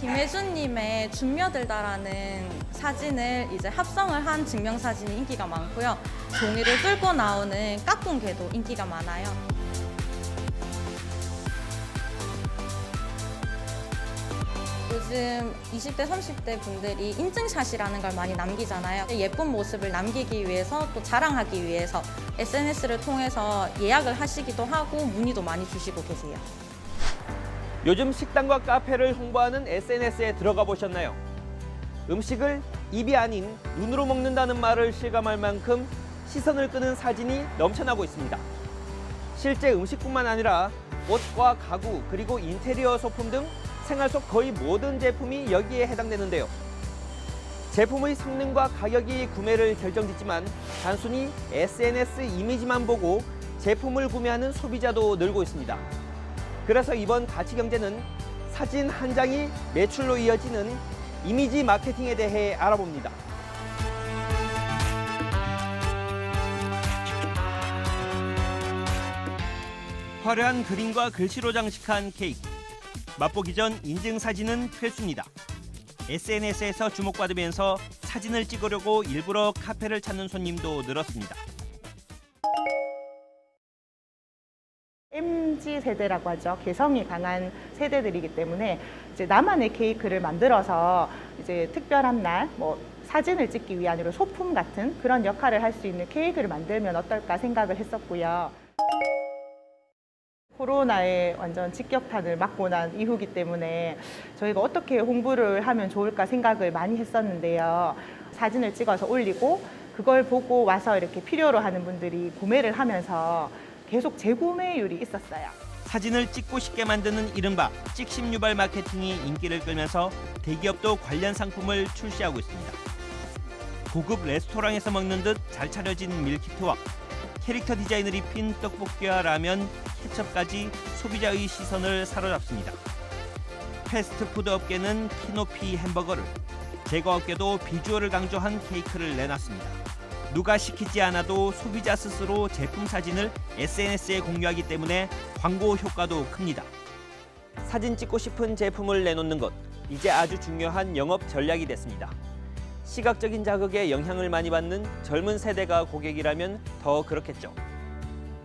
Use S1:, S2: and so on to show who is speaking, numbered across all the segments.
S1: 김혜준님의 준며들다라는 사진을 이제 합성을 한 증명사진이 인기가 많고요. 종이를 끌고 나오는 까꿍개도 인기가 많아요. 요즘 20대, 30대 분들이 인증샷이라는 걸 많이 남기잖아요. 예쁜 모습을 남기기 위해서 또 자랑하기 위해서 SNS를 통해서 예약을 하시기도 하고 문의도 많이 주시고 계세요.
S2: 요즘 식당과 카페를 홍보하는 SNS에 들어가 보셨나요? 음식을 입이 아닌 눈으로 먹는다는 말을 실감할 만큼 시선을 끄는 사진이 넘쳐나고 있습니다. 실제 음식뿐만 아니라 옷과 가구 그리고 인테리어 소품 등 생활 속 거의 모든 제품이 여기에 해당되는데요. 제품의 성능과 가격이 구매를 결정짓지만 단순히 SNS 이미지만 보고 제품을 구매하는 소비자도 늘고 있습니다. 그래서 이번 가치경제는 사진 한 장이 매출로 이어지는 이미지 마케팅에 대해 알아봅니다. 화려한 그림과 글씨로 장식한 케이크. 맛보기 전 인증사진은 필수입니다. SNS에서 주목받으면서 사진을 찍으려고 일부러 카페를 찾는 손님도 늘었습니다.
S3: MZ세대라고 하죠. 개성이 강한 세대들이기 때문에 이제 나만의 케이크를 만들어서 이제 특별한 날, 사진을 찍기 위한 소품 같은 그런 역할을 할 수 있는 케이크를 만들면 어떨까 생각을 했었고요. 코로나에 완전 직격탄을 맞고 난 이후기 때문에 저희가 어떻게 홍보를 하면 좋을까 생각을 많이 했었는데요. 사진을 찍어서 올리고 그걸 보고 와서 이렇게 필요로 하는 분들이 구매를 하면서 계속 재구매율이 있었어요.
S2: 사진을 찍고 싶게 만드는 이른바 찍심 유발 마케팅이 인기를 끌면서 대기업도 관련 상품을 출시하고 있습니다. 고급 레스토랑에서 먹는 듯 잘 차려진 밀키트와 캐릭터 디자인을 입힌 떡볶이와 라면, 케첩까지 소비자의 시선을 사로잡습니다. 패스트푸드 업계는 키높이 햄버거를, 제과업계도 비주얼을 강조한 케이크를 내놨습니다. 누가 시키지 않아도 소비자 스스로 제품 사진을 SNS에 공유하기 때문에 광고 효과도 큽니다. 사진 찍고 싶은 제품을 내놓는 것, 이제 아주 중요한 영업 전략이 됐습니다. 시각적인 자극에 영향을 많이 받는 젊은 세대가 고객이라면 더 그렇겠죠.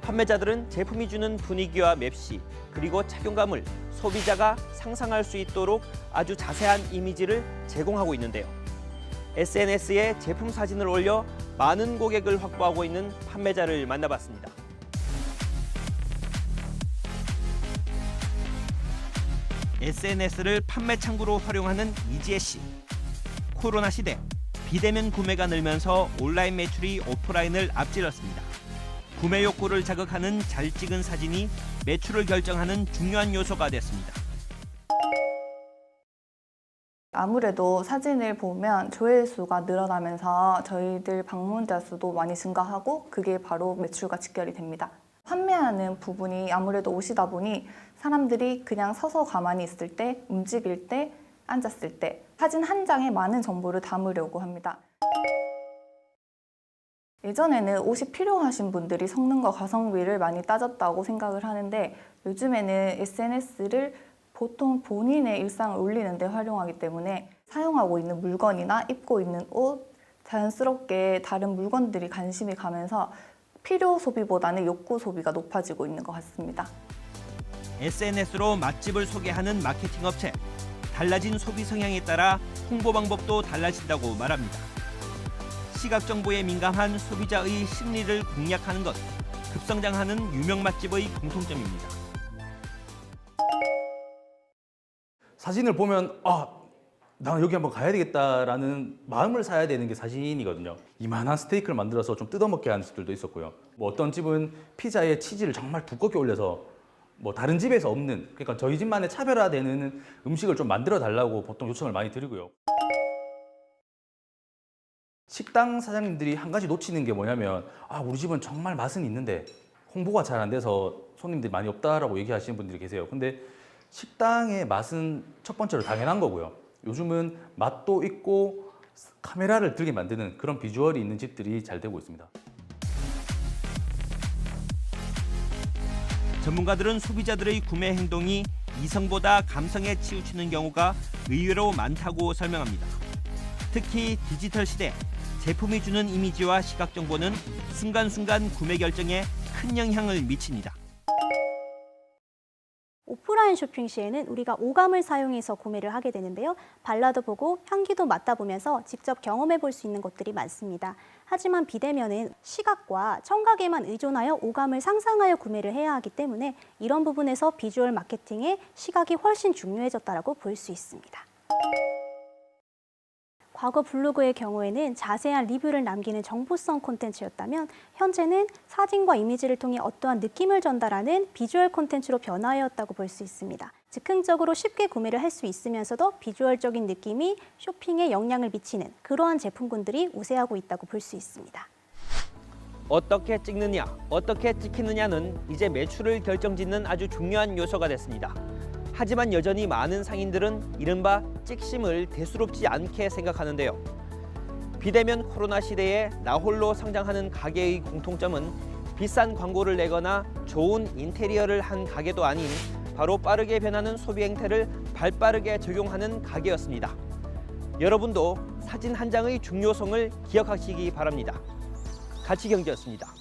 S2: 판매자들은 제품이 주는 분위기와 맵시, 그리고 착용감을 소비자가 상상할 수 있도록 아주 자세한 이미지를 제공하고 있는데요. SNS에 제품 사진을 올려 많은 고객을 확보하고 있는 판매자를 만나봤습니다. SNS를 판매 창구로 활용하는 이지혜 씨. 코로나 시대, 비대면 구매가 늘면서 온라인 매출이 오프라인을 앞질렀습니다. 구매 욕구를 자극하는 잘 찍은 사진이 매출을 결정하는 중요한 요소가 됐습니다.
S4: 아무래도 사진을 보면 조회수가 늘어나면서 저희들 방문자 수도 많이 증가하고 그게 바로 매출과 직결이 됩니다. 판매하는 부분이 아무래도 옷이다 보니 사람들이 그냥 서서 가만히 있을 때, 움직일 때, 앉았을 때 사진 한 장에 많은 정보를 담으려고 합니다. 예전에는 옷이 필요하신 분들이 성능과 가성비를 많이 따졌다고 생각을 하는데 요즘에는 SNS를 보통 본인의 일상을 올리는 데 활용하기 때문에 사용하고 있는 물건이나 입고 있는 옷, 자연스럽게 다른 물건들이 관심이 가면서 필요 소비보다는 욕구 소비가 높아지고 있는 것 같습니다.
S2: SNS로 맛집을 소개하는 마케팅 업체. 달라진 소비 성향에 따라 홍보 방법도 달라진다고 말합니다. 시각 정보에 민감한 소비자의 심리를 공략하는 것, 급성장하는 유명 맛집의 공통점입니다.
S5: 사진을 보면 나 여기 한번 가야 되겠다라는 마음을 사야 되는 게 사진이거든요. 이만한 스테이크를 만들어서 좀 뜯어먹게 하는 집들도 있었고요. 어떤 집은 피자에 치즈를 정말 두껍게 올려서 다른 집에서 없는, 그러니까 저희 집만의 차별화되는 음식을 좀 만들어 달라고 보통 요청을 많이 드리고요. 식당 사장님들이 한 가지 놓치는 게 뭐냐면 우리 집은 정말 맛은 있는데 홍보가 잘 안 돼서 손님들이 많이 없다라고 얘기하시는 분들이 계세요. 근데 식당의 맛은 첫 번째로 당연한 거고요. 요즘은 맛도 있고 카메라를 들게 만드는 그런 비주얼이 있는 집들이 잘 되고 있습니다.
S2: 전문가들은 소비자들의 구매 행동이 이성보다 감성에 치우치는 경우가 의외로 많다고 설명합니다. 특히 디지털 시대, 제품이 주는 이미지와 시각 정보는 순간순간 구매 결정에 큰 영향을 미칩니다.
S6: 오프라인 쇼핑 시에는 우리가 오감을 사용해서 구매를 하게 되는데요. 발라도 보고 향기도 맡아보면서 직접 경험해 볼 수 있는 것들이 많습니다. 하지만 비대면은 시각과 청각에만 의존하여 오감을 상상하여 구매를 해야 하기 때문에 이런 부분에서 비주얼 마케팅에 시각이 훨씬 중요해졌다고 볼 수 있습니다. 과거 블로그의 경우에는 자세한 리뷰를 남기는 정보성 콘텐츠였다면 현재는 사진과 이미지를 통해 어떠한 느낌을 전달하는 비주얼 콘텐츠로 변화하였다고 볼 수 있습니다. 즉흥적으로 쉽게 구매를 할 수 있으면서도 비주얼적인 느낌이 쇼핑에 영향을 미치는 그러한 제품군들이 우세하고 있다고 볼 수 있습니다.
S2: 어떻게 찍느냐, 어떻게 찍히느냐는 이제 매출을 결정짓는 아주 중요한 요소가 됐습니다. 하지만 여전히 많은 상인들은 이른바 찍심을 대수롭지 않게 생각하는데요. 비대면 코로나 시대에 나홀로 성장하는 가게의 공통점은 비싼 광고를 내거나 좋은 인테리어를 한 가게도 아닌 바로 빠르게 변하는 소비 행태를 발빠르게 적용하는 가게였습니다. 여러분도 사진 한 장의 중요성을 기억하시기 바랍니다. 가치경제였습니다.